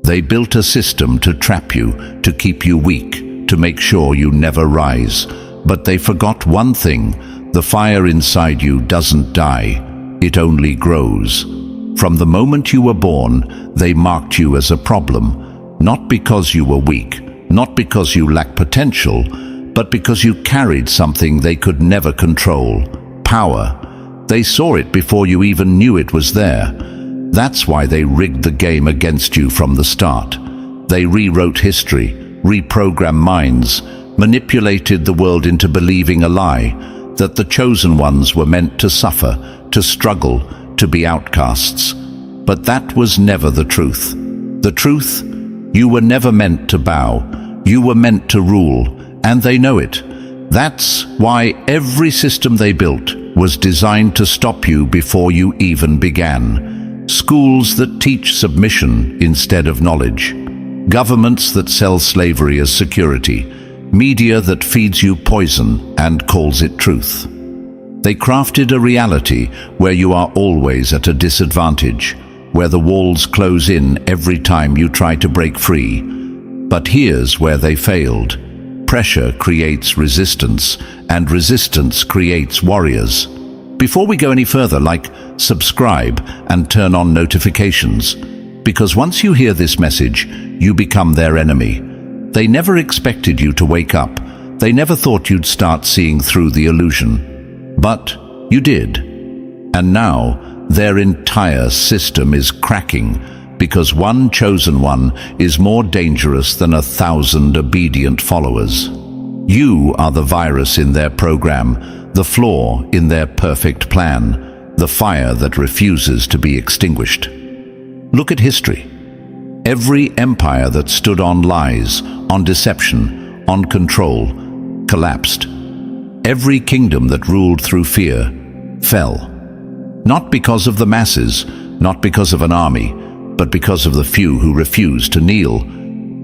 They built a system to trap you, to keep you weak, to make sure you never rise. But they forgot one thing: the fire inside you doesn't die, it only grows. From the moment you were born, they marked you as a problem, not because you were weak, not because you lacked potential, but because you carried something they could never control: power. They saw it before you even knew it was there. That's why they rigged the game against you from the start. They rewrote history, reprogrammed minds, manipulated the world into believing a lie, that the chosen ones were meant to suffer, to struggle, to be outcasts. But that was never the truth. The truth? You were never meant to bow. You were meant to rule, and they know it. That's why every system they built was designed to stop you before you even began. Schools that teach submission instead of knowledge. Governments that sell slavery as security. Media that feeds you poison and calls it truth. They crafted a reality where you are always at a disadvantage, where the walls close in every time you try to break free. But here's where they failed. Pressure creates resistance, and resistance creates warriors. Before we go any further, like, subscribe, and turn on notifications. Because once you hear this message, you become their enemy. They never expected you to wake up. They never thought you'd start seeing through the illusion. But you did. And now, their entire system is cracking, because one chosen one is more dangerous than 1,000 obedient followers. You are the virus in their program, the flaw in their perfect plan, the fire that refuses to be extinguished. Look at history. Every empire that stood on lies, on deception, on control, collapsed. Every kingdom that ruled through fear fell. Not because of the masses, not because of an army, but because of the few who refused to kneel.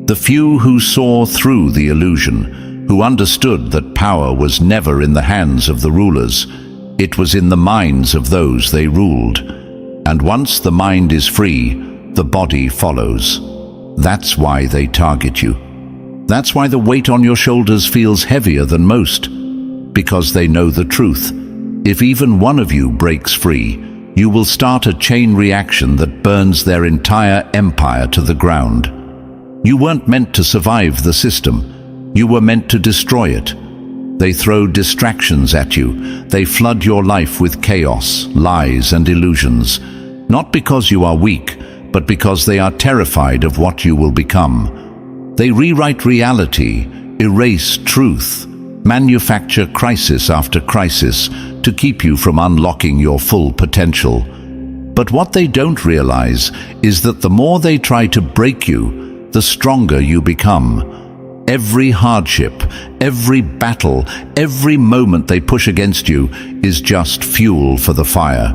The few who saw through the illusion, who understood that power was never in the hands of the rulers. It was in the minds of those they ruled. And once the mind is free, the body follows. That's why they target you. That's why the weight on your shoulders feels heavier than most. Because they know the truth. If even one of you breaks free, you will start a chain reaction that burns their entire empire to the ground. You weren't meant to survive the system. You were meant to destroy it. They throw distractions at you. They flood your life with chaos, lies, and illusions. Not because you are weak, but because they are terrified of what you will become. They rewrite reality, erase truth, manufacture crisis after crisis to keep you from unlocking your full potential. But what they don't realize is that the more they try to break you, the stronger you become. Every hardship, every battle, every moment they push against you is just fuel for the fire.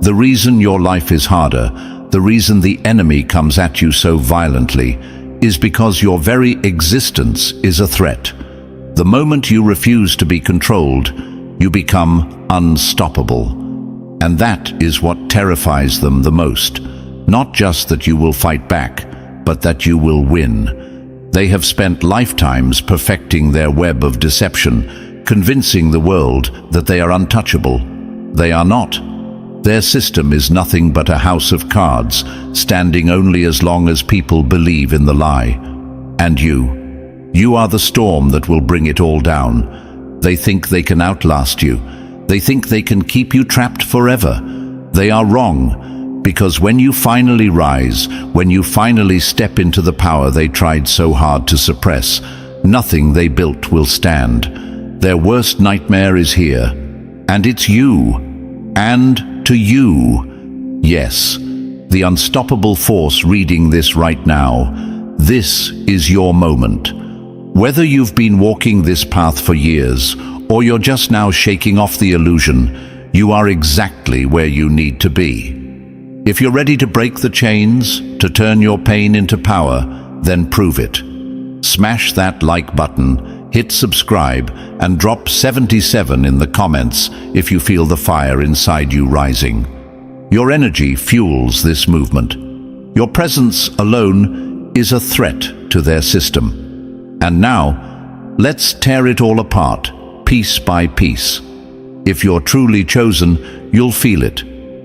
The reason your life is harder, the reason the enemy comes at you so violently, is because your very existence is a threat. The moment you refuse to be controlled, you become unstoppable. And that is what terrifies them the most. Not just that you will fight back, but that you will win. They have spent lifetimes perfecting their web of deception, convincing the world that they are untouchable. They are not. Their system is nothing but a house of cards, standing only as long as people believe in the lie. And you are the storm that will bring it all down. They think they can outlast you. They think they can keep you trapped forever. They are wrong. Because when you finally rise, when you finally step into the power they tried so hard to suppress, nothing they built will stand. Their worst nightmare is here. And it's you. And to you. Yes, the unstoppable force reading this right now. This is your moment. Whether you've been walking this path for years, or you're just now shaking off the illusion, you are exactly where you need to be. If you're ready to break the chains, to turn your pain into power, then prove it. Smash that like button, hit subscribe, and drop 77 in the comments if you feel the fire inside you rising. Your energy fuels this movement. Your presence alone is a threat to their system. And now, let's tear it all apart, piece by piece. If you're truly chosen, you'll feel it.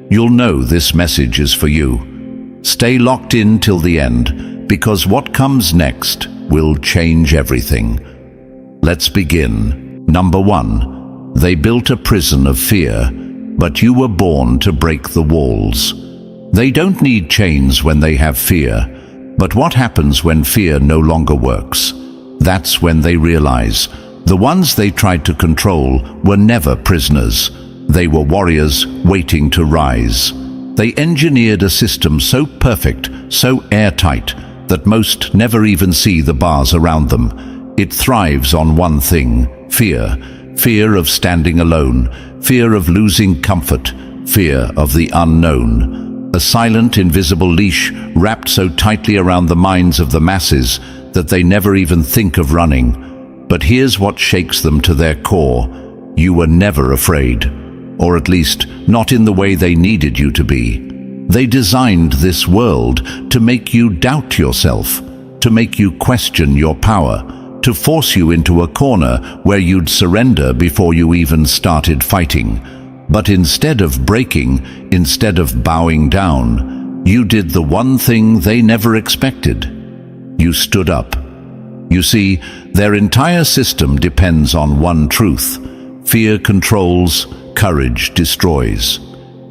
You'll know this message is for you. Stay locked in till the end, because what comes next will change everything. Let's begin. Number 1. They built a prison of fear, but you were born to break the walls. They don't need chains when they have fear, but what happens when fear no longer works? That's when they realize the ones they tried to control were never prisoners. They were warriors waiting to rise. They engineered a system so perfect, so airtight, that most never even see the bars around them. It thrives on one thing: fear. Fear of standing alone, fear of losing comfort, fear of the unknown. A silent, invisible leash wrapped so tightly around the minds of the masses that they never even think of running. But here's what shakes them to their core: you were never afraid, or at least not in the way they needed you to be. They designed this world to make you doubt yourself, to make you question your power, to force you into a corner where you'd surrender before you even started fighting. But instead of breaking, instead of bowing down, you did the one thing they never expected. You stood up. You see, their entire system depends on one truth: fear controls, courage destroys.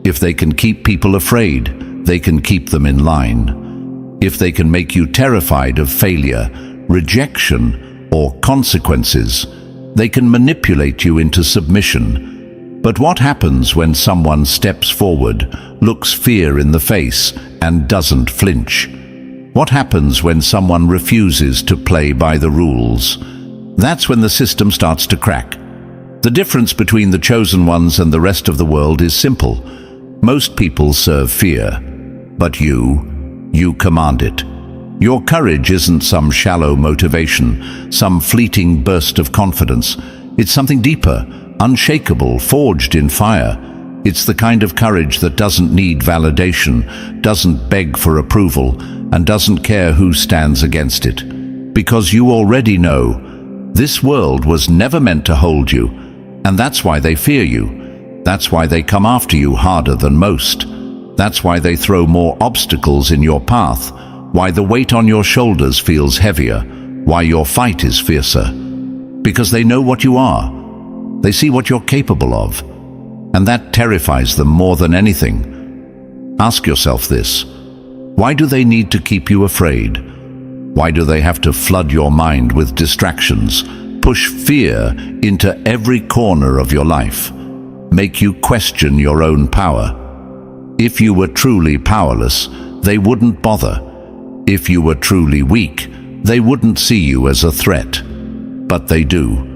If they can keep people afraid, they can keep them in line. If they can make you terrified of failure, rejection, or consequences, they can manipulate you into submission. But what happens when someone steps forward, looks fear in the face, and doesn't flinch? What happens when someone refuses to play by the rules? That's when the system starts to crack. The difference between the chosen ones and the rest of the world is simple. Most people serve fear, but you command it. Your courage isn't some shallow motivation, some fleeting burst of confidence. It's something deeper, unshakable, forged in fire. It's the kind of courage that doesn't need validation, doesn't beg for approval, and doesn't care who stands against it. Because you already know, this world was never meant to hold you, and that's why they fear you. That's why they come after you harder than most. That's why they throw more obstacles in your path, why the weight on your shoulders feels heavier, why your fight is fiercer. Because they know what you are. They see what you're capable of, and that terrifies them more than anything. Ask yourself this: why do they need to keep you afraid? Why do they have to flood your mind with distractions, push fear into every corner of your life, make you question your own power? If you were truly powerless, they wouldn't bother. If you were truly weak, they wouldn't see you as a threat. But they do.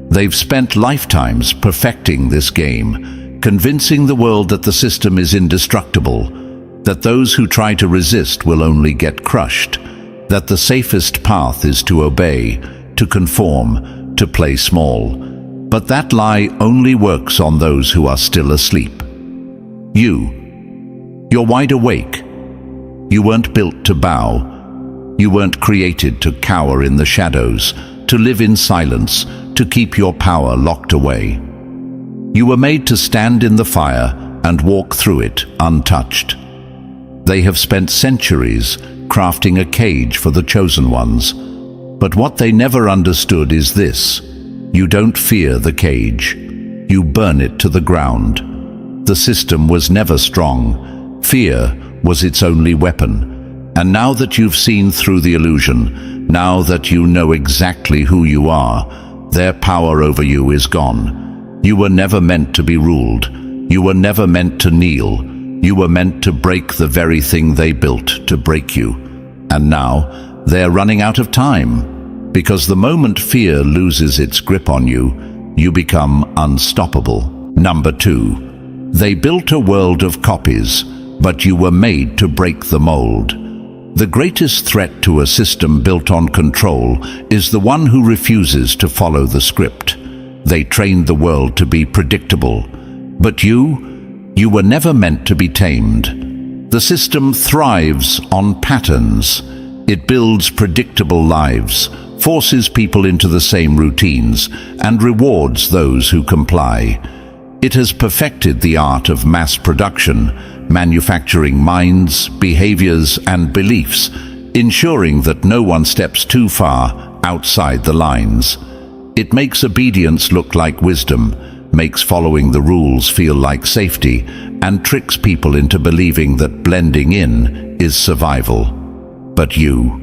They've spent lifetimes perfecting this game, convincing the world that the system is indestructible, that those who try to resist will only get crushed, that the safest path is to obey, to conform, to play small. But that lie only works on those who are still asleep. You're wide awake. You weren't built to bow. You weren't created to cower in the shadows, to live in silence, to keep your power locked away. You were made to stand in the fire and walk through it untouched. They have spent centuries crafting a cage for the chosen ones. But what they never understood is this: you don't fear the cage. You burn it to the ground. The system was never strong. Fear was its only weapon. And now that you've seen through the illusion, now that you know exactly who you are, their power over you is gone. You were never meant to be ruled. You were never meant to kneel. You were meant to break the very thing they built to break you. And now, they're running out of time. Because the moment fear loses its grip on you, you become unstoppable. Number 2. They built a world of copies, but you were made to break the mold. The greatest threat to a system built on control is the one who refuses to follow the script. They trained the world to be predictable. But you were never meant to be tamed. The system thrives on patterns. It builds predictable lives, forces people into the same routines, and rewards those who comply. It has perfected the art of mass production, manufacturing minds, behaviors, and beliefs, ensuring that no one steps too far outside the lines. It makes obedience look like wisdom, makes following the rules feel like safety, and tricks people into believing that blending in is survival. But you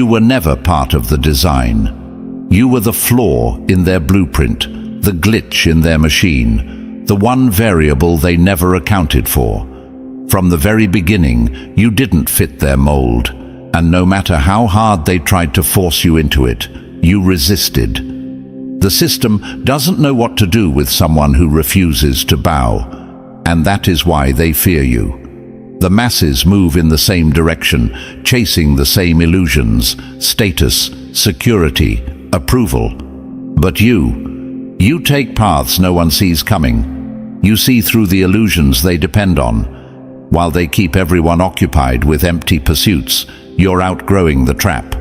were never part of the design. You were the flaw in their blueprint, the glitch in their machine, the one variable they never accounted for. From the very beginning, you didn't fit their mold, and no matter how hard they tried to force you into it, you resisted. The system doesn't know what to do with someone who refuses to bow, and that is why they fear you. The masses move in the same direction, chasing the same illusions, status, security, approval. But you take paths no one sees coming. You see through the illusions they depend on. While they keep everyone occupied with empty pursuits, you're outgrowing the trap.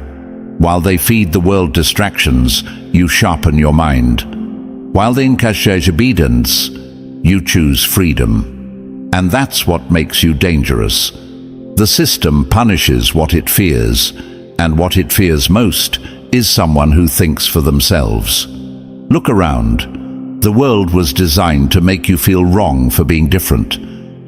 While they feed the world distractions, you sharpen your mind. While they encourage obedience, you choose freedom. And that's what makes you dangerous. The system punishes what it fears, and what it fears most is someone who thinks for themselves. Look around. The world was designed to make you feel wrong for being different.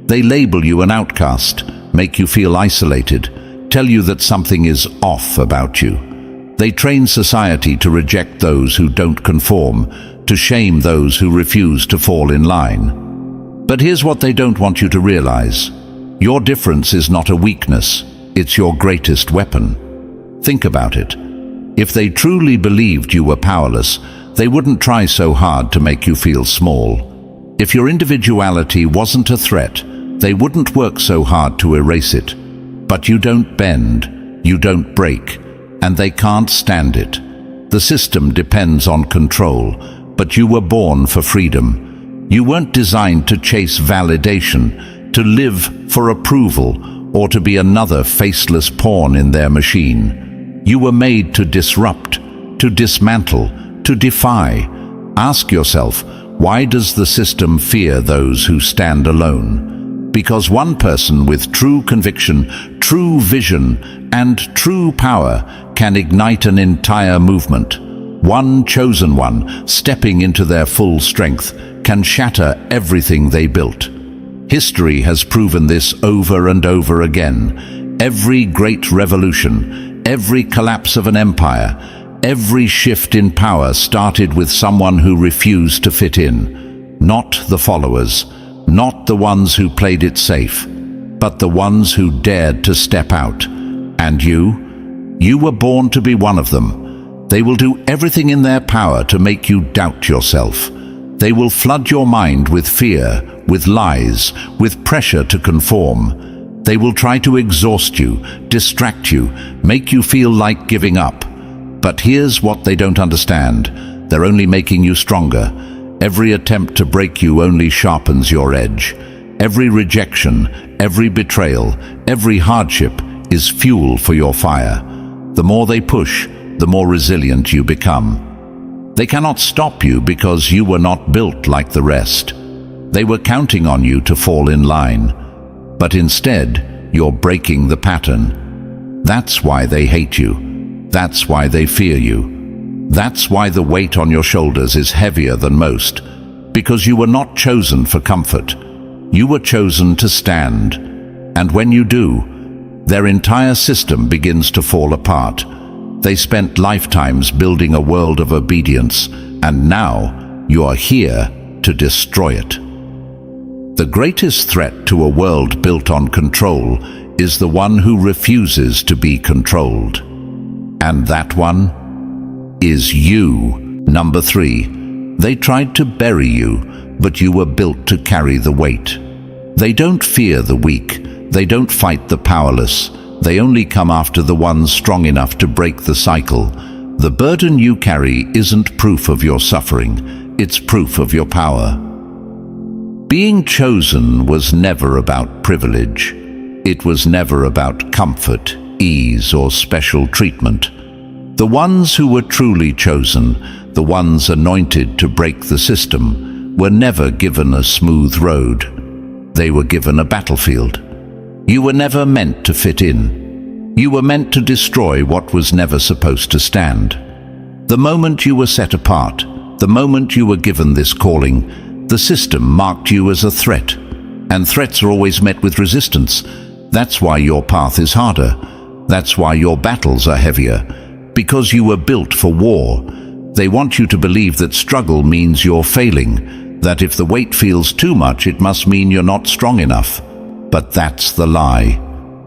They label you an outcast, make you feel isolated, tell you that something is off about you. They train society to reject those who don't conform, to shame those who refuse to fall in line. But here's what they don't want you to realize. Your difference is not a weakness, it's your greatest weapon. Think about it. If they truly believed you were powerless, they wouldn't try so hard to make you feel small. If your individuality wasn't a threat, they wouldn't work so hard to erase it. But you don't bend, you don't break, and they can't stand it. The system depends on control, but you were born for freedom. You weren't designed to chase validation, to live for approval, or to be another faceless pawn in their machine. You were made to disrupt, to dismantle, to defy. Ask yourself, why does the system fear those who stand alone? Because one person with true conviction, true vision, and true power can ignite an entire movement. One chosen one, stepping into their full strength, can shatter everything they built. History has proven this over and over again. Every great revolution, every collapse of an empire, every shift in power started with someone who refused to fit in. Not the followers, not the ones who played it safe, but the ones who dared to step out. And you were born to be one of them. They will do everything in their power to make you doubt yourself. They will flood your mind with fear, with lies, with pressure to conform. They will try to exhaust you, distract you, make you feel like giving up. But here's what they don't understand. They're only making you stronger. Every attempt to break you only sharpens your edge. Every rejection, every betrayal, every hardship is fuel for your fire. The more they push, the more resilient you become. They cannot stop you because you were not built like the rest. They were counting on you to fall in line. But instead, you're breaking the pattern. That's why they hate you. That's why they fear you. That's why the weight on your shoulders is heavier than most. Because you were not chosen for comfort. You were chosen to stand. And when you do, their entire system begins to fall apart. They spent lifetimes building a world of obedience, and now you are here to destroy it. The greatest threat to a world built on control is the one who refuses to be controlled. And that one is you. Number 3, they tried to bury you, but you were built to carry the weight. They don't fear the weak. They don't fight the powerless. They only come after the ones strong enough to break the cycle. The burden you carry isn't proof of your suffering. It's proof of your power. Being chosen was never about privilege. It was never about comfort, ease, or special treatment. The ones who were truly chosen, the ones anointed to break the system, were never given a smooth road. They were given a battlefield. You were never meant to fit in. You were meant to destroy what was never supposed to stand. The moment you were set apart, the moment you were given this calling, the system marked you as a threat. And threats are always met with resistance. That's why your path is harder. That's why your battles are heavier. Because you were built for war. They want you to believe that struggle means you're failing, that if the weight feels too much, it must mean you're not strong enough. But that's the lie.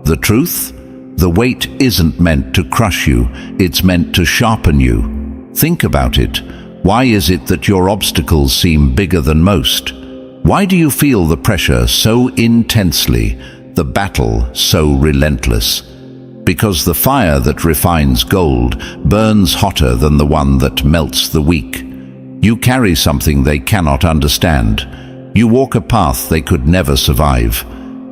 The truth? The weight isn't meant to crush you, it's meant to sharpen you. Think about it. Why is it that your obstacles seem bigger than most? Why do you feel the pressure so intensely, the battle so relentless? Because the fire that refines gold burns hotter than the one that melts the weak. You carry something they cannot understand. You walk a path they could never survive.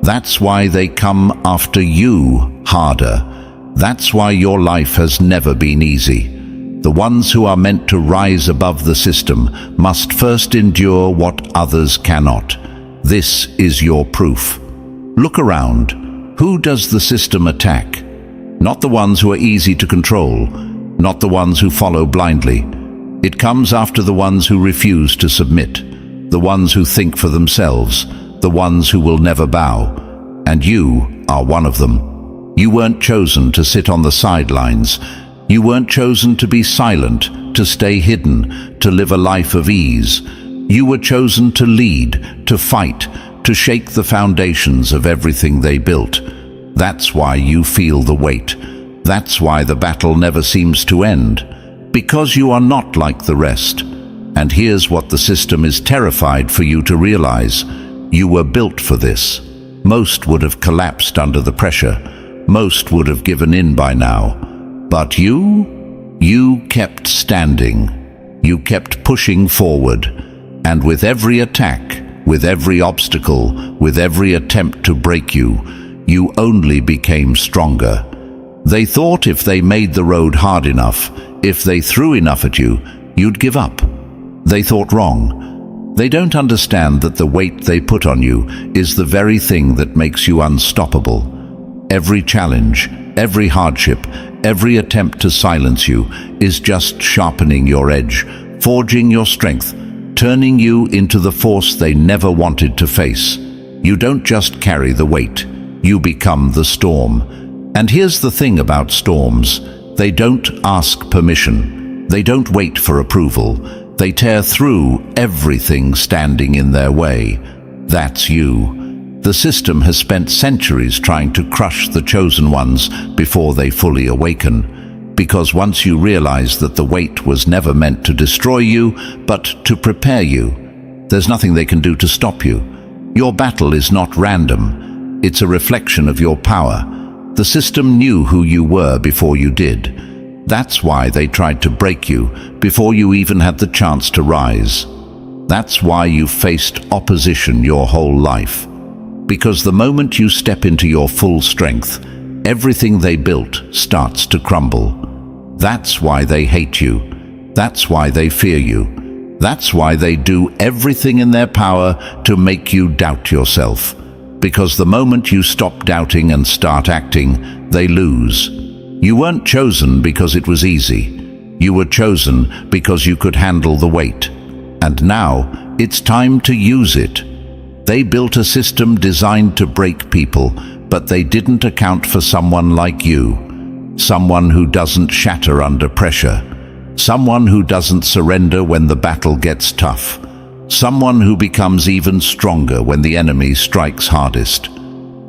That's why they come after you harder. That's why your life has never been easy. The ones who are meant to rise above the system must first endure what others cannot. This is your proof. Look around. Who does the system attack? Not the ones who are easy to control, not the ones who follow blindly. It comes after the ones who refuse to submit, the ones who think for themselves, the ones who will never bow. And you are one of them. You weren't chosen to sit on the sidelines. You weren't chosen to be silent, to stay hidden, to live a life of ease. You were chosen to lead, to fight, to shake the foundations of everything they built. That's why you feel the weight. That's why the battle never seems to end. Because you are not like the rest. And here's what the system is terrified for you to realize. You were built for this. Most would have collapsed under the pressure. Most would have given in by now. But you kept standing. You kept pushing forward. And with every attack, with every obstacle, with every attempt to break you, you only became stronger. They thought if they made the road hard enough, if they threw enough at you, you'd give up. They thought wrong. They don't understand that the weight they put on you is the very thing that makes you unstoppable. Every challenge, every hardship, every attempt to silence you is just sharpening your edge, forging your strength, turning you into the force they never wanted to face. You don't just carry the weight. You become the storm. And here's the thing about storms. They don't ask permission. They don't wait for approval. They tear through everything standing in their way. That's you. The system has spent centuries trying to crush the chosen ones before they fully awaken. Because once you realize that the weight was never meant to destroy you, but to prepare you, there's nothing they can do to stop you. Your battle is not random. It's a reflection of your power. The system knew who you were before you did. That's why they tried to break you before you even had the chance to rise. That's why you faced opposition your whole life. Because the moment you step into your full strength, everything they built starts to crumble. That's why they hate you. That's why they fear you. That's why they do everything in their power to make you doubt yourself. Because the moment you stop doubting and start acting, they lose. You weren't chosen because it was easy. You were chosen because you could handle the weight. And now, it's time to use it. They built a system designed to break people, but they didn't account for someone like you. Someone who doesn't shatter under pressure. Someone who doesn't surrender when the battle gets tough. Someone who becomes even stronger when the enemy strikes hardest.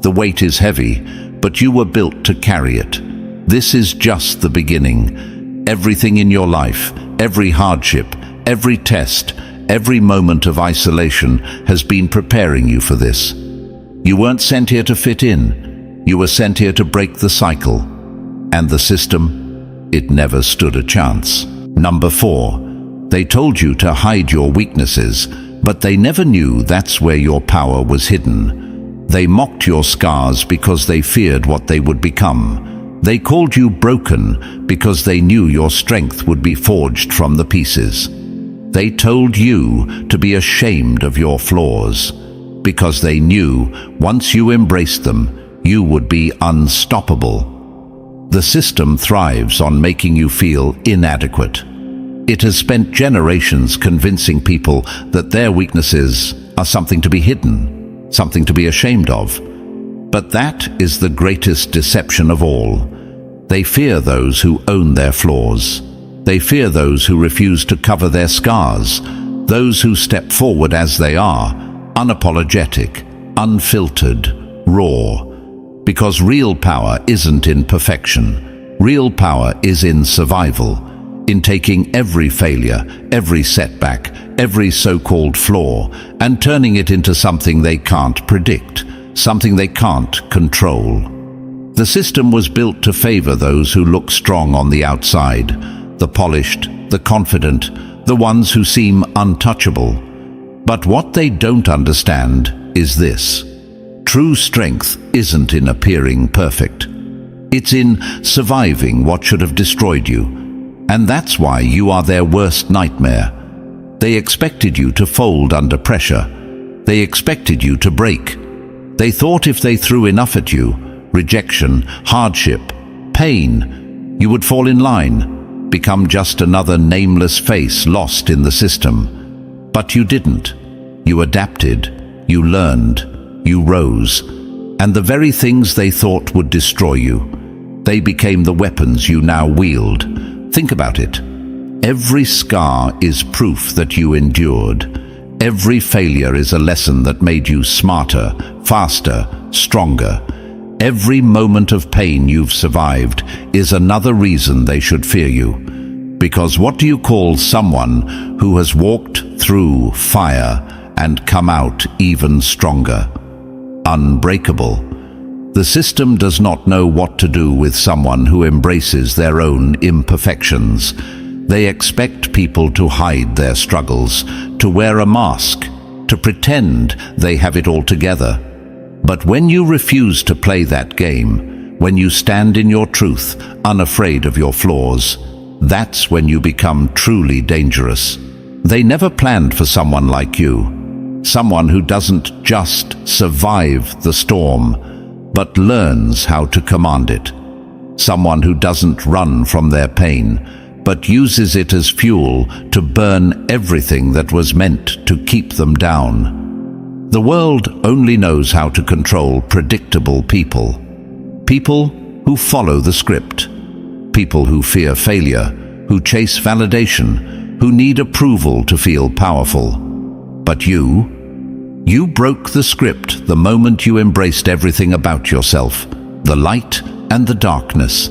The weight is heavy, but you were built to carry it. This is just the beginning. Everything in your life, every hardship, every test, every moment of isolation has been preparing you for this. You weren't sent here to fit in. You were sent here to break the cycle. And the system, it never stood a chance. Number 4. They told you to hide your weaknesses, but they never knew that's where your power was hidden. They mocked your scars because they feared what they would become. They called you broken because they knew your strength would be forged from the pieces. They told you to be ashamed of your flaws because they knew once you embraced them, you would be unstoppable. The system thrives on making you feel inadequate. It has spent generations convincing people that their weaknesses are something to be hidden, something to be ashamed of. But that is the greatest deception of all. They fear those who own their flaws. They fear those who refuse to cover their scars, those who step forward as they are, unapologetic, unfiltered, raw. Because real power isn't in perfection. Real power is in survival, in taking every failure, every setback, every so-called flaw, and turning it into something they can't predict, something they can't control. The system was built to favor those who look strong on the outside, the polished, the confident, the ones who seem untouchable. But what they don't understand is this. True strength isn't in appearing perfect. It's in surviving what should have destroyed you. And that's why you are their worst nightmare. They expected you to fold under pressure. They expected you to break. They thought if they threw enough at you, rejection, hardship, pain, you would fall in line, become just another nameless face lost in the system. But you didn't. You adapted, you learned, you rose, and the very things they thought would destroy you, they became the weapons you now wield. Think about it. Every scar is proof that you endured. Every failure is a lesson that made you smarter, faster, stronger. Every moment of pain you've survived is another reason they should fear you. Because what do you call someone who has walked through fire and come out even stronger? Unbreakable. The system does not know what to do with someone who embraces their own imperfections. They expect people to hide their struggles, to wear a mask, to pretend they have it all together. But when you refuse to play that game, when you stand in your truth, unafraid of your flaws, that's when you become truly dangerous. They never planned for someone like you. Someone who doesn't just survive the storm, but learns how to command it. Someone who doesn't run from their pain, but uses it as fuel to burn everything that was meant to keep them down. The world only knows how to control predictable people. People who follow the script. People who fear failure, who chase validation, who need approval to feel powerful. But you broke the script the moment you embraced everything about yourself, the light and the darkness.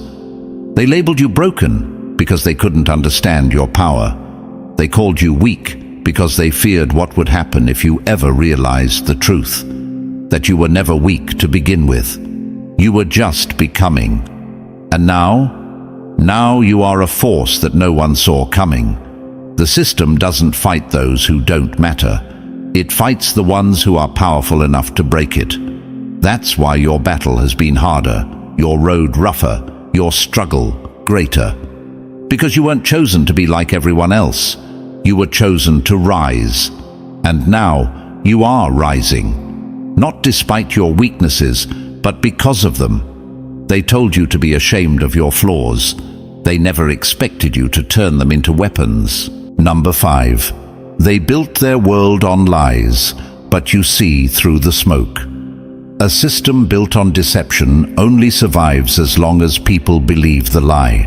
They labeled you broken because they couldn't understand your power. They called you weak because they feared what would happen if you ever realized the truth, that you were never weak to begin with. You were just becoming. And now you are a force that no one saw coming. The system doesn't fight those who don't matter. It fights the ones who are powerful enough to break it. That's why your battle has been harder, your road rougher, your struggle greater. Because you weren't chosen to be like everyone else. You were chosen to rise. And now you are rising. Not despite your weaknesses, but because of them. They told you to be ashamed of your flaws. They never expected you to turn them into weapons. Number 5. They built their world on lies, but you see through the smoke. A system built on deception only survives as long as people believe the lie.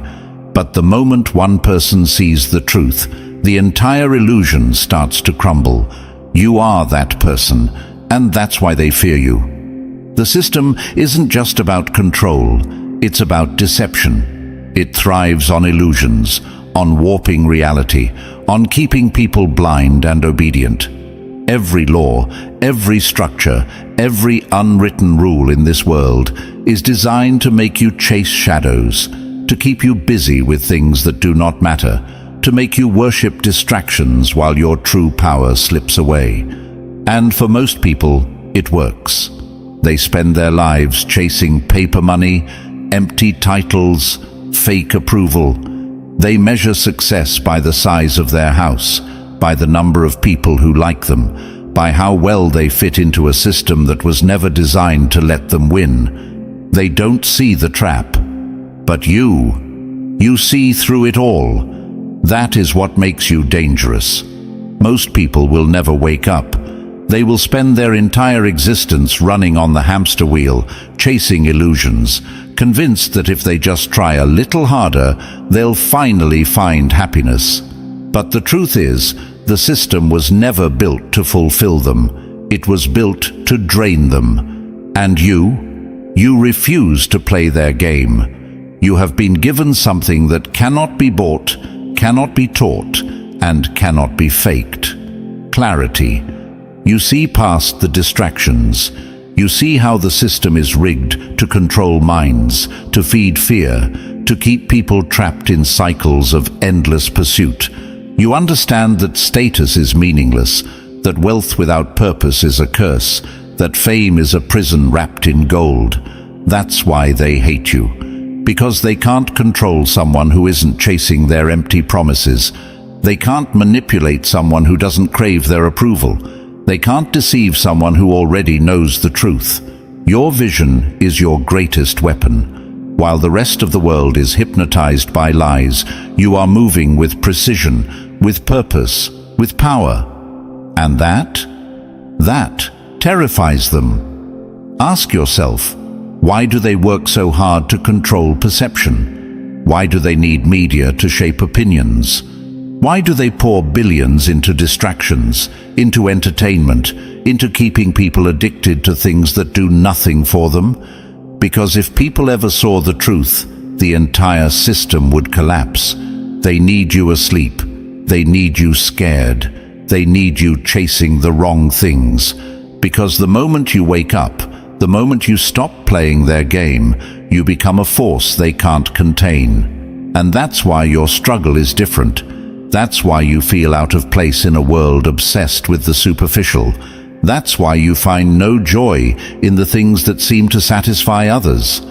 But the moment one person sees the truth, the entire illusion starts to crumble. You are that person, and that's why they fear you. The system isn't just about control, it's about deception. It thrives on illusions, on warping reality, on keeping people blind and obedient. Every law, every structure, every unwritten rule in this world is designed to make you chase shadows, to keep you busy with things that do not matter, to make you worship distractions while your true power slips away. And for most people, it works. They spend their lives chasing paper money, empty titles, fake approval. They measure success by the size of their house, by the number of people who like them, by how well they fit into a system that was never designed to let them win. They don't see the trap. But you see through it all. That is what makes you dangerous. Most people will never wake up. They will spend their entire existence running on the hamster wheel, chasing illusions, convinced that if they just try a little harder, they'll finally find happiness. But the truth is, the system was never built to fulfill them. It was built to drain them. And you refuse to play their game. You have been given something that cannot be bought, cannot be taught, and cannot be faked. Clarity. You see past the distractions. You see how the system is rigged to control minds, to feed fear, to keep people trapped in cycles of endless pursuit. You understand that status is meaningless, that wealth without purpose is a curse, that fame is a prison wrapped in gold. That's why they hate you. Because they can't control someone who isn't chasing their empty promises. They can't manipulate someone who doesn't crave their approval. They can't deceive someone who already knows the truth. Your vision is your greatest weapon. While the rest of the world is hypnotized by lies, you are moving with precision, with purpose, with power. And that terrifies them. Ask yourself, why do they work so hard to control perception? Why do they need media to shape opinions? Why do they pour billions into distractions, into entertainment, into keeping people addicted to things that do nothing for them? Because if people ever saw the truth, the entire system would collapse. They need you asleep. They need you scared. They need you chasing the wrong things. Because the moment you wake up, the moment you stop playing their game, you become a force they can't contain. And that's why your struggle is different. That's why you feel out of place in a world obsessed with the superficial. That's why you find no joy in the things that seem to satisfy others.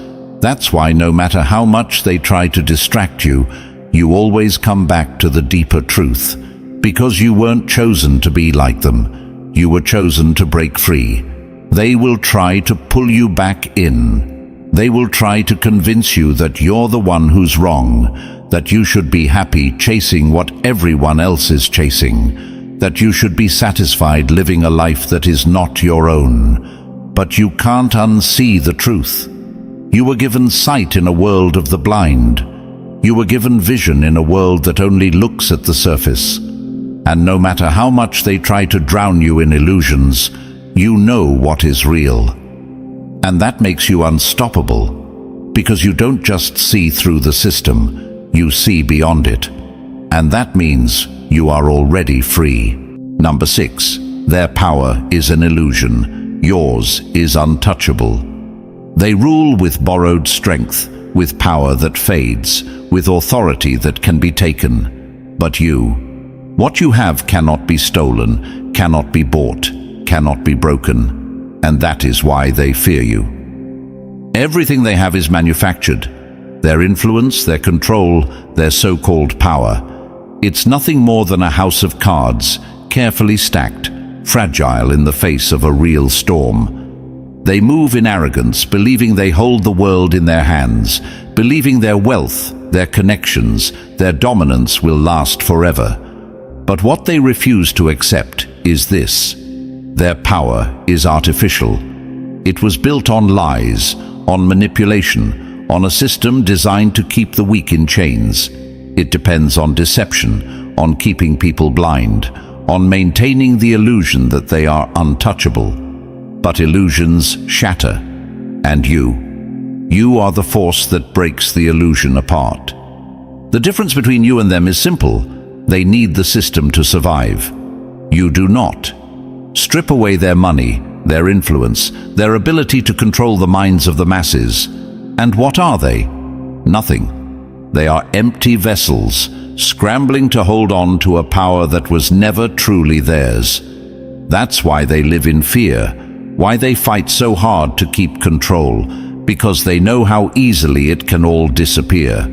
That's why no matter how much they try to distract you, you always come back to the deeper truth. Because you weren't chosen to be like them. You were chosen to break free. They will try to pull you back in. They will try to convince you that you're the one who's wrong, that you should be happy chasing what everyone else is chasing, that you should be satisfied living a life that is not your own. But you can't unsee the truth. You were given sight in a world of the blind. You were given vision in a world that only looks at the surface. And no matter how much they try to drown you in illusions, you know what is real. And that makes you unstoppable, because you don't just see through the system, you see beyond it. And that means you are already free. Number 6, their power is an illusion. Yours is untouchable. They rule with borrowed strength, with power that fades, with authority that can be taken. But what you have cannot be stolen, cannot be bought, cannot be broken. And that is why they fear you. Everything they have is manufactured. Their influence, their control, their so-called power. It's nothing more than a house of cards, carefully stacked, fragile in the face of a real storm. They move in arrogance, believing they hold the world in their hands, believing their wealth, their connections, their dominance will last forever. But what they refuse to accept is this. Their power is artificial. It was built on lies, on manipulation, on a system designed to keep the weak in chains. It depends on deception, on keeping people blind, on maintaining the illusion that they are untouchable. But illusions shatter, and you are the force that breaks the illusion apart. The difference between you and them is simple. They need the system to survive. You do not. Strip away their money, their influence, their ability to control the minds of the masses. And what are they? Nothing. They are empty vessels, scrambling to hold on to a power that was never truly theirs. That's why they live in fear, why they fight so hard to keep control, because they know how easily it can all disappear.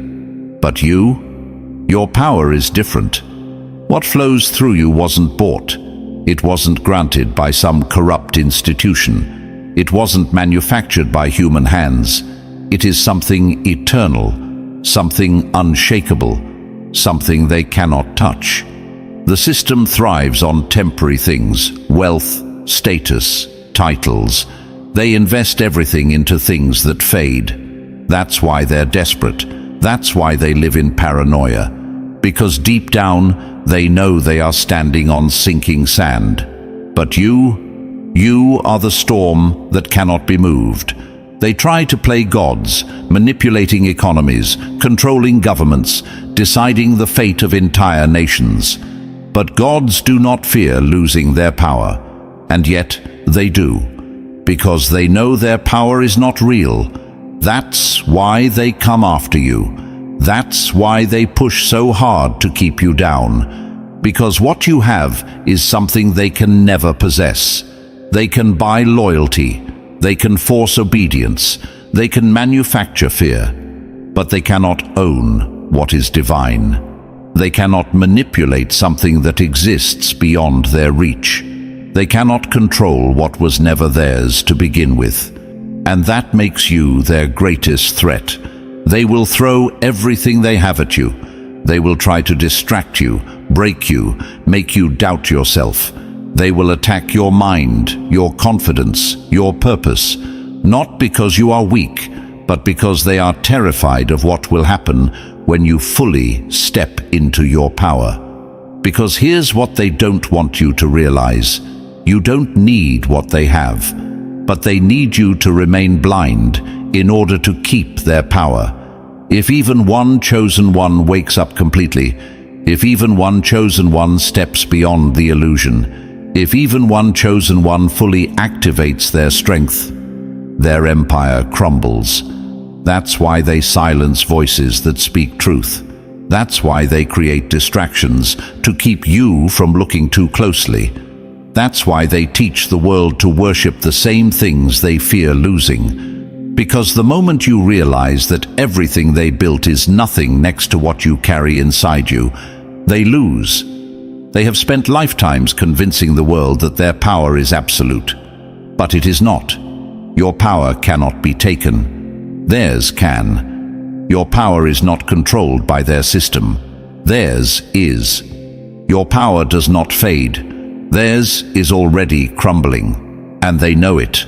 But your power is different. What flows through you wasn't bought. It wasn't granted by some corrupt institution. It wasn't manufactured by human hands. It is something eternal, something unshakable, something they cannot touch. The system thrives on temporary things, wealth, status, titles. They invest everything into things that fade. That's why they're desperate. That's why they live in paranoia. Because deep down, they know they are standing on sinking sand. But you are the storm that cannot be moved. They try to play gods, manipulating economies, controlling governments, deciding the fate of entire nations. But gods do not fear losing their power, and yet they do, because they know their power is not real. That's why they come after you. That's why they push so hard to keep you down, because what you have is something they can never possess. They can buy loyalty, they can force obedience, they can manufacture fear, but they cannot own what is divine. They cannot manipulate something that exists beyond their reach. They cannot control what was never theirs to begin with. And that makes you their greatest threat. They will throw everything they have at you. They will try to distract you, break you, make you doubt yourself. They will attack your mind, your confidence, your purpose, not because you are weak, but because they are terrified of what will happen when you fully step into your power. Because here's what they don't want you to realize. You don't need what they have, but they need you to remain blind in order to keep their power. If even one chosen one wakes up completely, if even one chosen one steps beyond the illusion, if even one chosen one fully activates their strength, their empire crumbles. That's why they silence voices that speak truth. That's why they create distractions to keep you from looking too closely. That's why they teach the world to worship the same things they fear losing. Because the moment you realize that everything they built is nothing next to what you carry inside you, they lose. They have spent lifetimes convincing the world that their power is absolute. But it is not. Your power cannot be taken. Theirs can. Your power is not controlled by their system. Theirs is. Your power does not fade. Theirs is already crumbling, and they know it.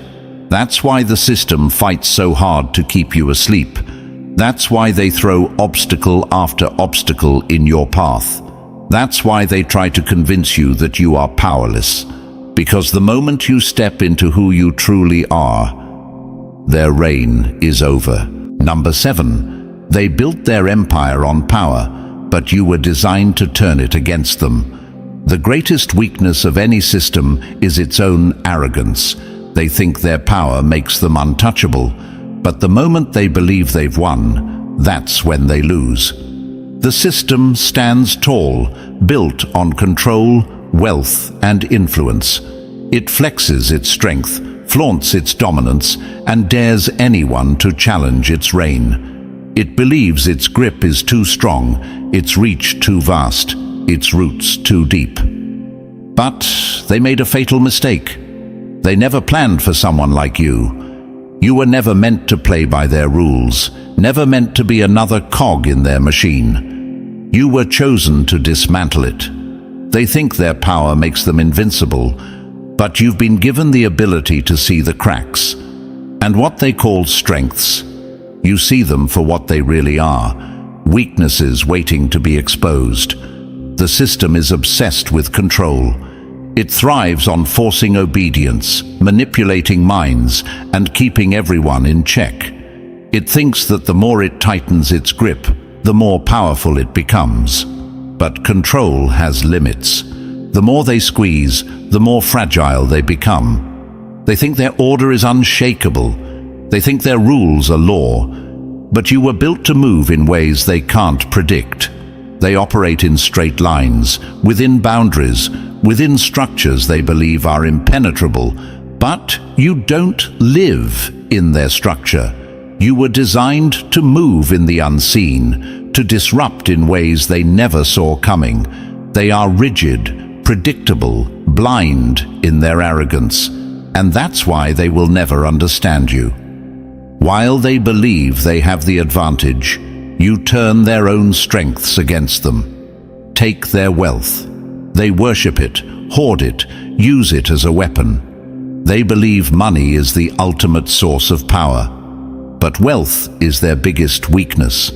That's why the system fights so hard to keep you asleep. That's why they throw obstacle after obstacle in your path. That's why they try to convince you that you are powerless. Because the moment you step into who you truly are, their reign is over. Number 7. They built their empire on power, but you were designed to turn it against them. The greatest weakness of any system is its own arrogance. They think their power makes them untouchable, but the moment they believe they've won, that's when they lose. The system stands tall, built on control, wealth, and influence. It flexes its strength, flaunts its dominance, and dares anyone to challenge its reign. It believes its grip is too strong, its reach too vast, its roots too deep. But they made a fatal mistake. They never planned for someone like you. You were never meant to play by their rules, never meant to be another cog in their machine. You were chosen to dismantle it. They think their power makes them invincible, but you've been given the ability to see the cracks. And what they call strengths, you see them for what they really are, weaknesses waiting to be exposed. The system is obsessed with control. It thrives on forcing obedience, manipulating minds, and keeping everyone in check. It thinks that the more it tightens its grip, the more powerful it becomes. But control has limits. The more they squeeze, the more fragile they become. They think their order is unshakable. They think their rules are law. But you were built to move in ways they can't predict. They operate in straight lines, within boundaries, within structures they believe are impenetrable, But you don't live in their structure. You were designed to move in the unseen, to disrupt in ways they never saw coming. They are rigid, predictable, blind in their arrogance, and that's why they will never understand you. While they believe they have the advantage, you turn their own strengths against them. Take their wealth. They worship it, hoard it, use it as a weapon. They believe money is the ultimate source of power. But wealth is their biggest weakness,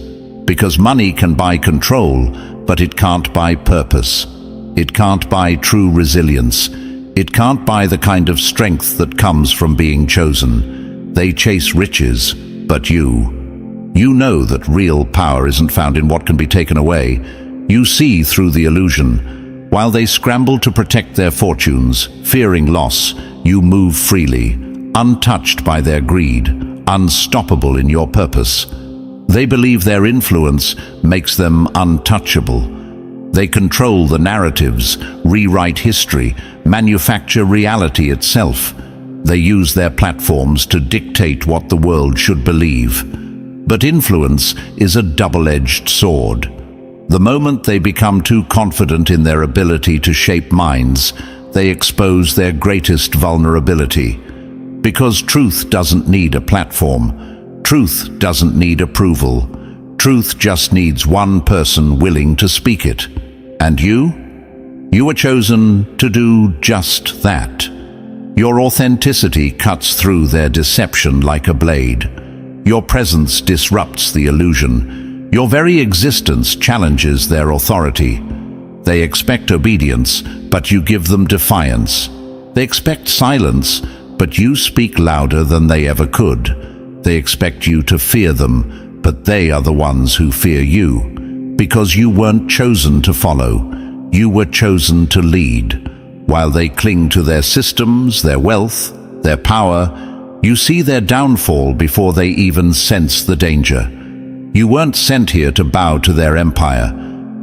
because money can buy control, but it can't buy purpose. It can't buy true resilience. It can't buy the kind of strength that comes from being chosen. They chase riches, but you know that real power isn't found in what can be taken away. You see through the illusion. While they scramble to protect their fortunes, fearing loss, you move freely, untouched by their greed, unstoppable in your purpose. They believe their influence makes them untouchable. They control the narratives, rewrite history, manufacture reality itself. They use their platforms to dictate what the world should believe. But influence is a double-edged sword. The moment they become too confident in their ability to shape minds, they expose their greatest vulnerability. Because truth doesn't need a platform. Truth doesn't need approval. Truth just needs one person willing to speak it. And you were chosen to do just that. Your authenticity cuts through their deception like a blade. Your presence disrupts the illusion. Your very existence challenges their authority. They expect obedience, but you give them defiance. They expect silence, but you speak louder than they ever could. They expect you to fear them, but they are the ones who fear you. Because you weren't chosen to follow, you were chosen to lead. While they cling to their systems, their wealth, their power, you see their downfall before they even sense the danger. You weren't sent here to bow to their empire.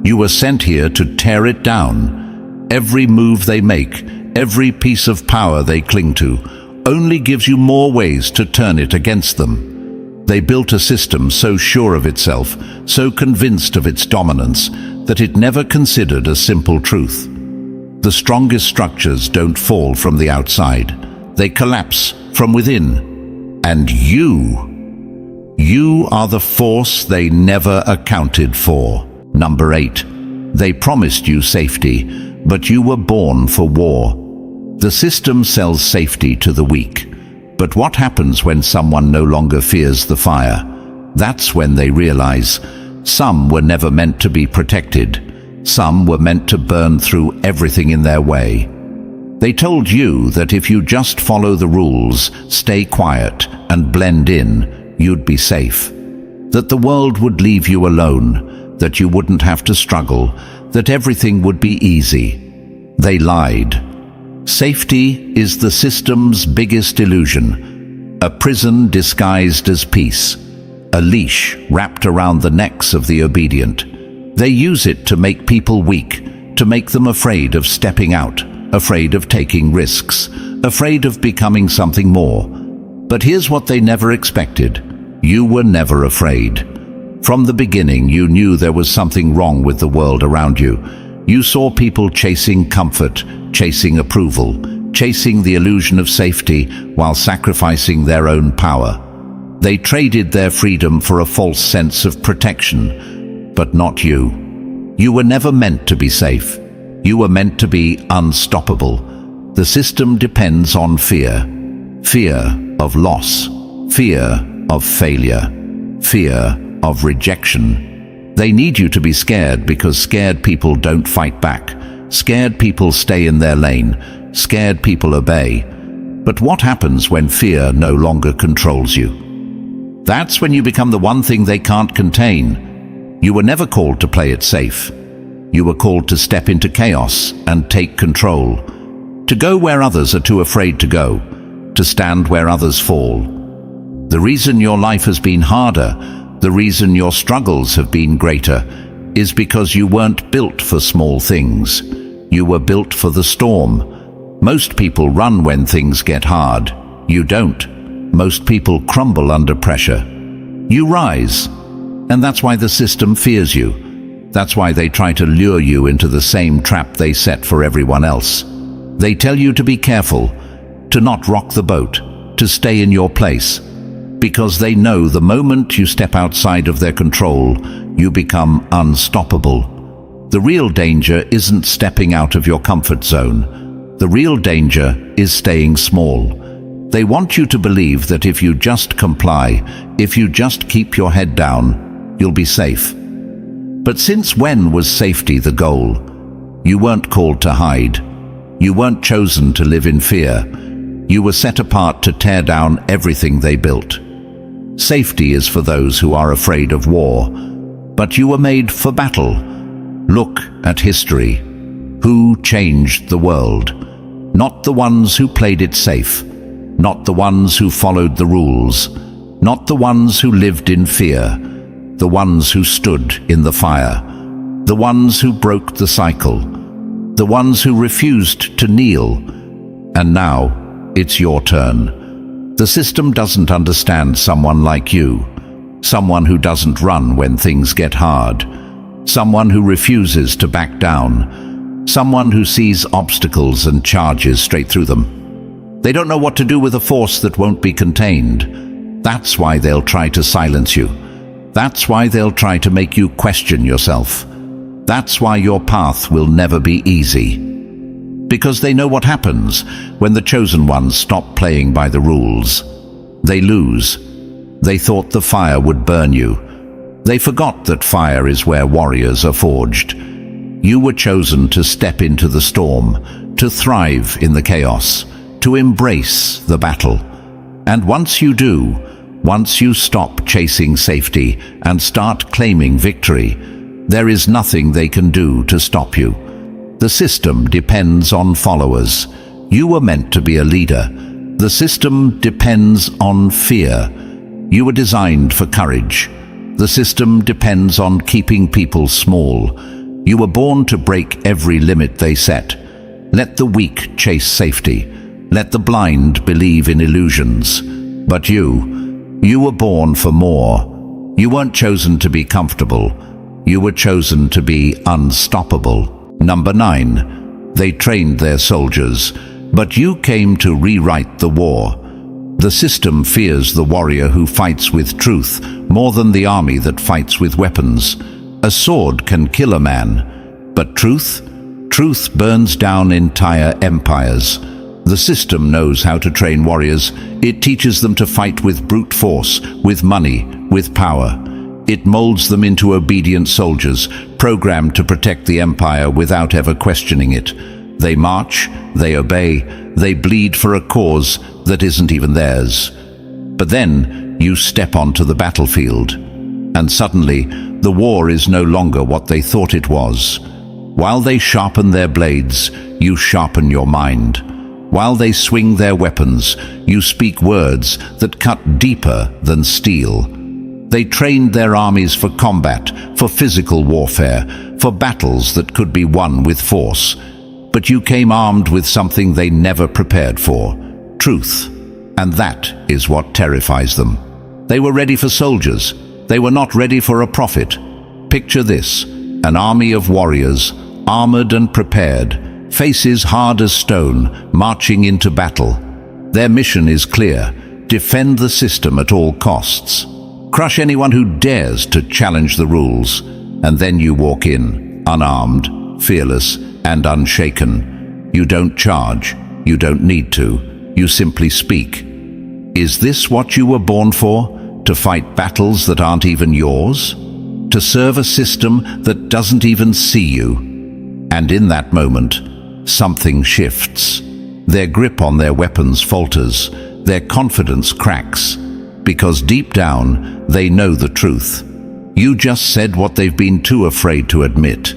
You were sent here to tear it down. Every move they make, every piece of power they cling to, only gives you more ways to turn it against them. They built a system so sure of itself, so convinced of its dominance, that it never considered a simple truth. The strongest structures don't fall from the outside. They collapse from within. And you are the force they never accounted for. Number 8. They promised you safety, but you were born for war. The system sells safety to the weak. But what happens when someone no longer fears the fire? That's when they realize some were never meant to be protected. Some were meant to burn through everything in their way. They told you that if you just follow the rules, stay quiet, and blend in, you'd be safe. That the world would leave you alone, that you wouldn't have to struggle, that everything would be easy. They lied. Safety is the system's biggest illusion, a prison disguised as peace, a leash wrapped around the necks of the obedient. They use it to make people weak, to make them afraid of stepping out, afraid of taking risks, afraid of becoming something more. But here's what they never expected. You were never afraid. From the beginning, you knew there was something wrong with the world around you. You saw people chasing comfort, chasing approval, chasing the illusion of safety while sacrificing their own power. They traded their freedom for a false sense of protection. But not you. You were never meant to be safe. You were meant to be unstoppable. The system depends on fear. Fear of loss. Fear of failure. Fear of rejection. They need you to be scared because scared people don't fight back. Scared people stay in their lane. Scared people obey. But what happens when fear no longer controls you? That's when you become the one thing they can't contain. You were never called to play it safe. You were called to step into chaos and take control. To go where others are too afraid to go. To stand where others fall. The reason your life has been harder, the reason your struggles have been greater, is because you weren't built for small things. You were built for the storm. Most people run when things get hard. You don't. Most people crumble under pressure. You rise. And that's why the system fears you. That's why they try to lure you into the same trap they set for everyone else. They tell you to be careful, to not rock the boat, to stay in your place. Because they know the moment you step outside of their control, you become unstoppable. The real danger isn't stepping out of your comfort zone. The real danger is staying small. They want you to believe that if you just comply, if you just keep your head down, you'll be safe. But since when was safety the goal? You weren't called to hide. You weren't chosen to live in fear. You were set apart to tear down everything they built. Safety is for those who are afraid of war, but you were made for battle. Look at history. Who changed the world? Not the ones who played it safe, not the ones who followed the rules, not the ones who lived in fear, the ones who stood in the fire, the ones who broke the cycle, the ones who refused to kneel. And now, it's your turn. The system doesn't understand someone like you, someone who doesn't run when things get hard, someone who refuses to back down, someone who sees obstacles and charges straight through them. They don't know what to do with a force that won't be contained. That's why they'll try to silence you. That's why they'll try to make you question yourself. That's why your path will never be easy. Because they know what happens when the chosen ones stop playing by the rules. They lose. They thought the fire would burn you. They forgot that fire is where warriors are forged. You were chosen to step into the storm, to thrive in the chaos, to embrace the battle. And once you do, once you stop chasing safety and start claiming victory, there is nothing they can do to stop you. The system depends on followers. You were meant to be a leader. The system depends on fear. You were designed for courage. The system depends on keeping people small. You were born to break every limit they set. Let the weak chase safety. Let the blind believe in illusions. But you were born for more. You weren't chosen to be comfortable. You were chosen to be unstoppable. Number 9. They trained their soldiers, but you came to rewrite the war. The system fears the warrior who fights with truth more than the army that fights with weapons. A sword can kill a man, but truth burns down entire empires. The system knows how to train warriors. It teaches them to fight with brute force, with money, with power. It molds them into obedient soldiers, programmed to protect the empire without ever questioning it. They march, they obey, they bleed for a cause that isn't even theirs. But then you step onto the battlefield, and suddenly the war is no longer what they thought it was. While they sharpen their blades, you sharpen your mind. While they swing their weapons, you speak words that cut deeper than steel. They trained their armies for combat, for physical warfare, for battles that could be won with force. But you came armed with something they never prepared for: truth. And that is what terrifies them. They were ready for soldiers. They were not ready for a prophet. Picture this: an army of warriors, armored and prepared, faces hard as stone, marching into battle. Their mission is clear: defend the system at all costs. Crush anyone who dares to challenge the rules. And then you walk in, unarmed, fearless, and unshaken. You don't charge. You don't need to. You simply speak. Is this what you were born for? To fight battles that aren't even yours? To serve a system that doesn't even see you? And in that moment, something shifts. Their grip on their weapons falters. Their confidence cracks. Because deep down, they know the truth. You just said what they've been too afraid to admit.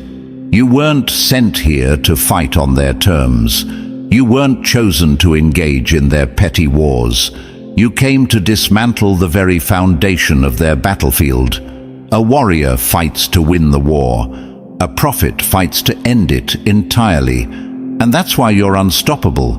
You weren't sent here to fight on their terms. You weren't chosen to engage in their petty wars. You came to dismantle the very foundation of their battlefield. A warrior fights to win the war. A prophet fights to end it entirely. And that's why you're unstoppable.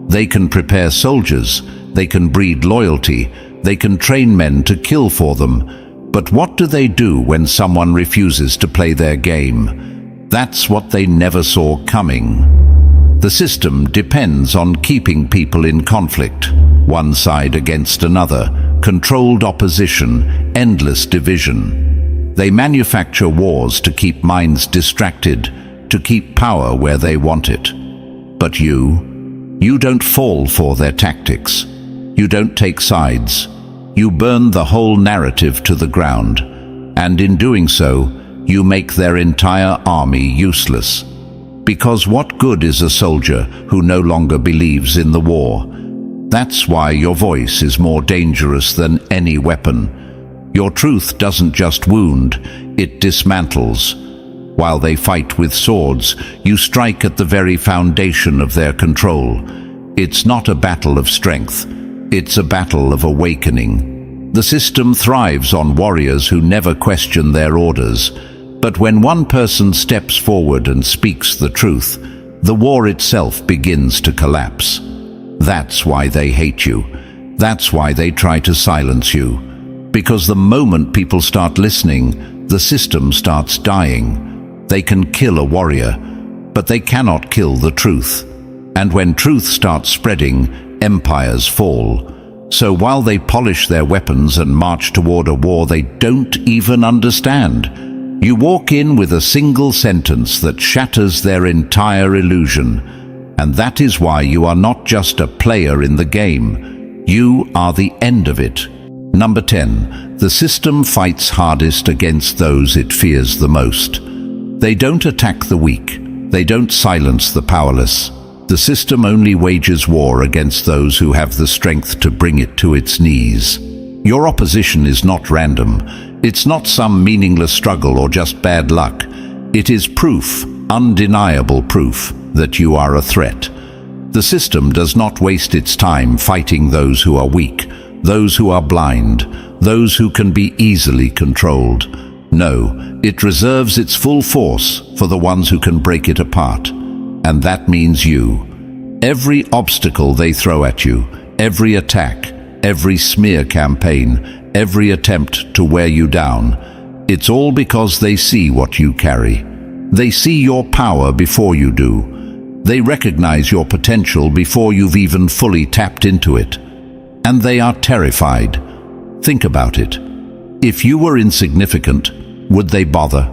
They can prepare soldiers, they can breed loyalty, they can train men to kill for them. But what do they do when someone refuses to play their game? That's what they never saw coming. The system depends on keeping people in conflict, one side against another, controlled opposition, endless division. They manufacture wars to keep minds distracted, to keep power where they want it. But you don't fall for their tactics. You don't take sides. You burn the whole narrative to the ground, and in doing so, you make their entire army useless. Because what good is a soldier who no longer believes in the war? That's why your voice is more dangerous than any weapon. Your truth doesn't just wound, it dismantles. While they fight with swords, you strike at the very foundation of their control. It's not a battle of strength. It's a battle of awakening. The system thrives on warriors who never question their orders. But when one person steps forward and speaks the truth, the war itself begins to collapse. That's why they hate you. That's why they try to silence you. Because the moment people start listening, the system starts dying. They can kill a warrior, but they cannot kill the truth. And when truth starts spreading, empires fall. So while they polish their weapons and march toward a war they don't even understand, you walk in with a single sentence that shatters their entire illusion. And that is why you are not just a player in the game. You are the end of it. Number 10. The system fights hardest against those it fears the most. They don't attack the weak. They don't silence the powerless. The system only wages war against those who have the strength to bring it to its knees. Your opposition is not random. It's not some meaningless struggle or just bad luck. It is proof, undeniable proof, that you are a threat. The system does not waste its time fighting those who are weak, those who are blind, those who can be easily controlled. No, it reserves its full force for the ones who can break it apart. And that means you. Every obstacle they throw at you, every attack, every smear campaign, every attempt to wear you down, it's all because they see what you carry. They see your power before you do. They recognize your potential before you've even fully tapped into it. And they are terrified. Think about it. If you were insignificant, would they bother?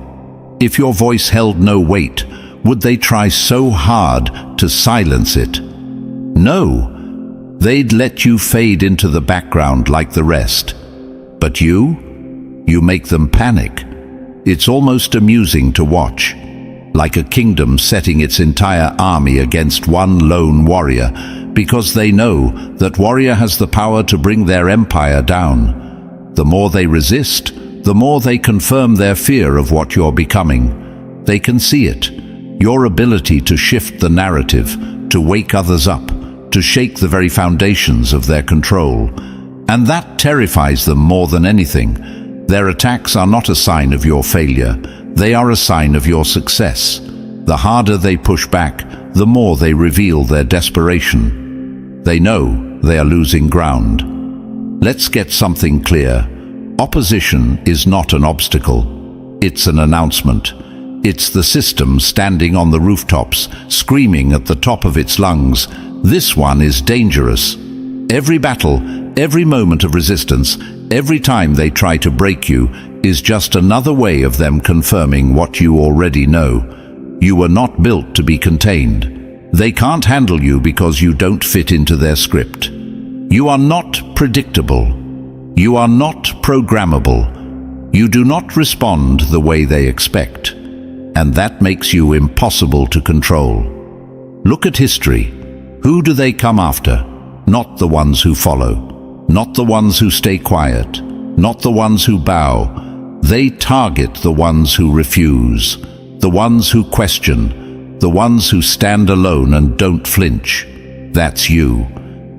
If your voice held no weight, would they try so hard to silence it? No, they'd let you fade into the background like the rest. But you make them panic. It's almost amusing to watch, like a kingdom setting its entire army against one lone warrior, because they know that warrior has the power to bring their empire down. The more they resist, the more they confirm their fear of what you're becoming. They can see it. Your ability to shift the narrative, to wake others up, to shake the very foundations of their control. And that terrifies them more than anything. Their attacks are not a sign of your failure. They are a sign of your success. The harder they push back, the more they reveal their desperation. They know they are losing ground. Let's get something clear. Opposition is not an obstacle. It's an announcement. It's the system standing on the rooftops, screaming at the top of its lungs. This one is dangerous. Every battle, every moment of resistance, every time they try to break you, is just another way of them confirming what you already know. You were not built to be contained. They can't handle you because you don't fit into their script. You are not predictable. You are not programmable. You do not respond the way they expect. And that makes you impossible to control. Look at history. Who do they come after? Not the ones who follow. Not the ones who stay quiet. Not the ones who bow. They target the ones who refuse. The ones who question. The ones who stand alone and don't flinch. That's you.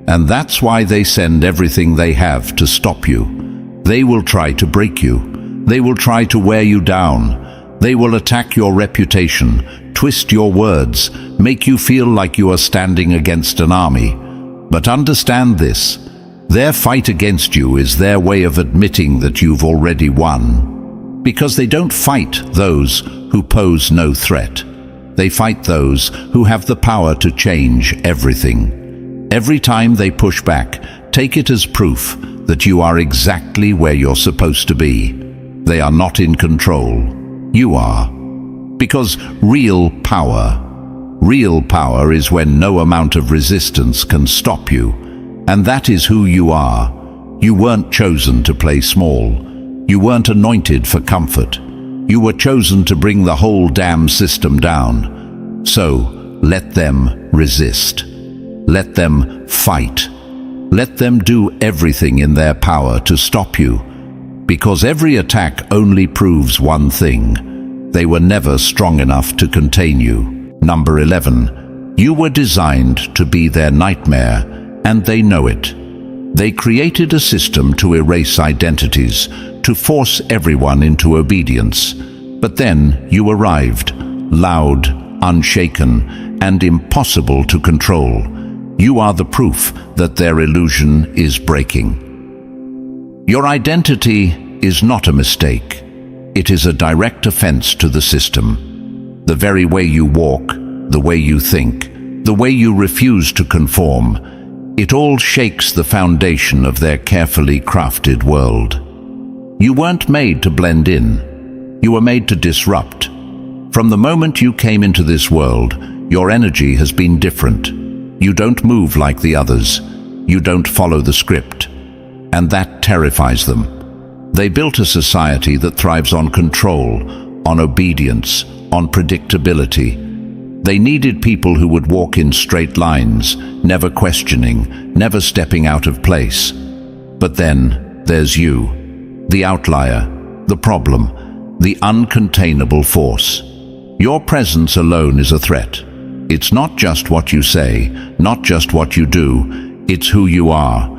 And that's why they send everything they have to stop you. They will try to break you. They will try to wear you down. They will attack your reputation, twist your words, make you feel like you are standing against an army. But understand this: their fight against you is their way of admitting that you've already won. Because they don't fight those who pose no threat. They fight those who have the power to change everything. Every time they push back, take it as proof that you are exactly where you're supposed to be. They are not in control. You are. Because real power is when no amount of resistance can stop you. And that is who you are. You weren't chosen to play small. You weren't anointed for comfort. You were chosen to bring the whole damn system down. So, let them resist. Let them fight. Let them do everything in their power to stop you. Because every attack only proves one thing: they were never strong enough to contain you. Number 11. You were designed to be their nightmare, and they know it. They created a system to erase identities, to force everyone into obedience. But then you arrived, loud, unshaken, and impossible to control. You are the proof that their illusion is breaking. Your identity is not a mistake. It is a direct offense to the system. The very way you walk, the way you think, the way you refuse to conform, it all shakes the foundation of their carefully crafted world. You weren't made to blend in. You were made to disrupt. From the moment you came into this world, your energy has been different. You don't move like the others. You don't follow the script. And that terrifies them. They built a society that thrives on control, on obedience, on predictability. They needed people who would walk in straight lines, never questioning, never stepping out of place. But then there's you, the outlier, the problem, the uncontainable force. Your presence alone is a threat. It's not just what you say, not just what you do, it's who you are.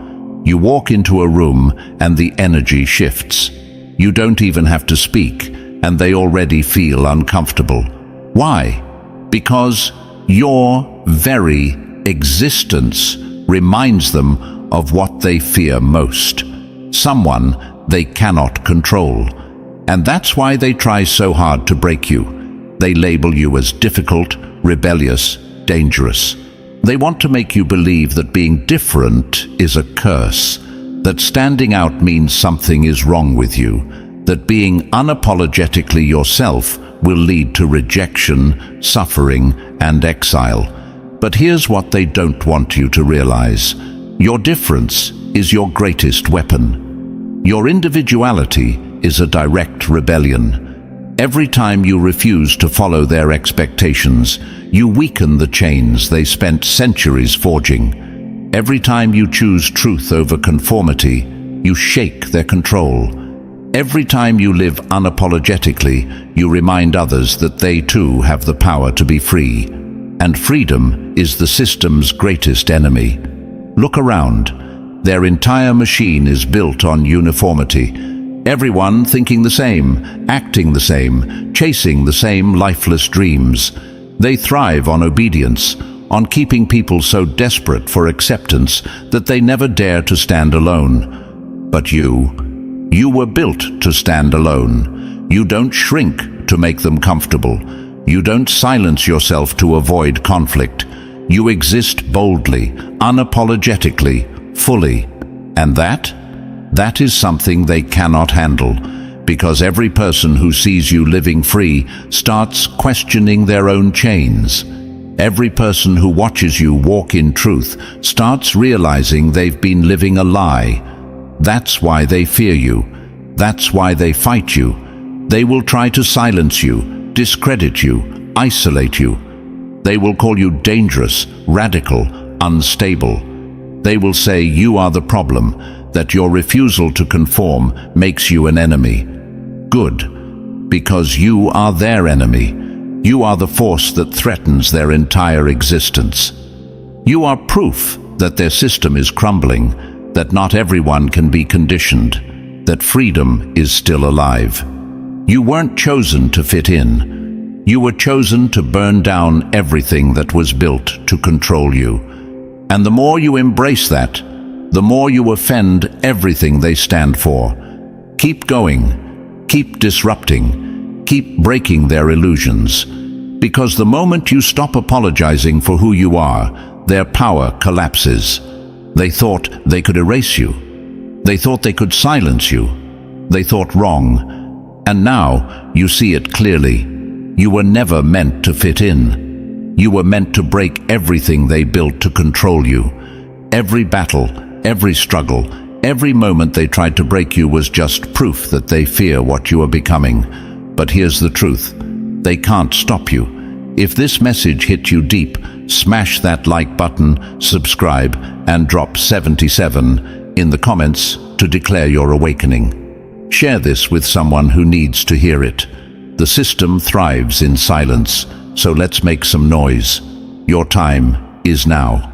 You walk into a room and the energy shifts. You don't even have to speak, and they already feel uncomfortable. Why? Because your very existence reminds them of what they fear most. Someone they cannot control. And that's why they try so hard to break you. They label you as difficult, rebellious, dangerous. They want to make you believe that being different is a curse, that standing out means something is wrong with you, that being unapologetically yourself will lead to rejection, suffering, and exile. But here's what they don't want you to realize. Your difference is your greatest weapon. Your individuality is a direct rebellion. Every time you refuse to follow their expectations, you weaken the chains they spent centuries forging. Every time you choose truth over conformity, you shake their control. Every time you live unapologetically, you remind others that they too have the power to be free. And freedom is the system's greatest enemy. Look around. Their entire machine is built on uniformity. Everyone thinking the same, acting the same, chasing the same lifeless dreams. They thrive on obedience, on keeping people so desperate for acceptance that they never dare to stand alone. But you were built to stand alone. You don't shrink to make them comfortable. You don't silence yourself to avoid conflict. You exist boldly, unapologetically, fully. And that is something they cannot handle, because every person who sees you living free starts questioning their own chains. Every person who watches you walk in truth starts realizing they've been living a lie. That's why they fear you. That's why they fight you. They will try to silence you, discredit you, isolate you. They will call you dangerous, radical, unstable. They will say you are the problem, that your refusal to conform makes you an enemy. Good, because you are their enemy. You are the force that threatens their entire existence. You are proof that their system is crumbling, that not everyone can be conditioned, that freedom is still alive. You weren't chosen to fit in. You were chosen to burn down everything that was built to control you. And the more you embrace that, the more you offend everything they stand for. Keep going, keep disrupting, keep breaking their illusions. Because the moment you stop apologizing for who you are, their power collapses. They thought they could erase you. They thought they could silence you. They thought wrong. And now you see it clearly. You were never meant to fit in. You were meant to break everything they built to control you. Every battle, every struggle, every moment they tried to break you was just proof that they fear what you are becoming. But here's the truth. They can't stop you. If this message hit you deep, smash that like button, subscribe, and drop 77 in the comments to declare your awakening. Share this with someone who needs to hear it. The system thrives in silence, so let's make some noise. Your time is now.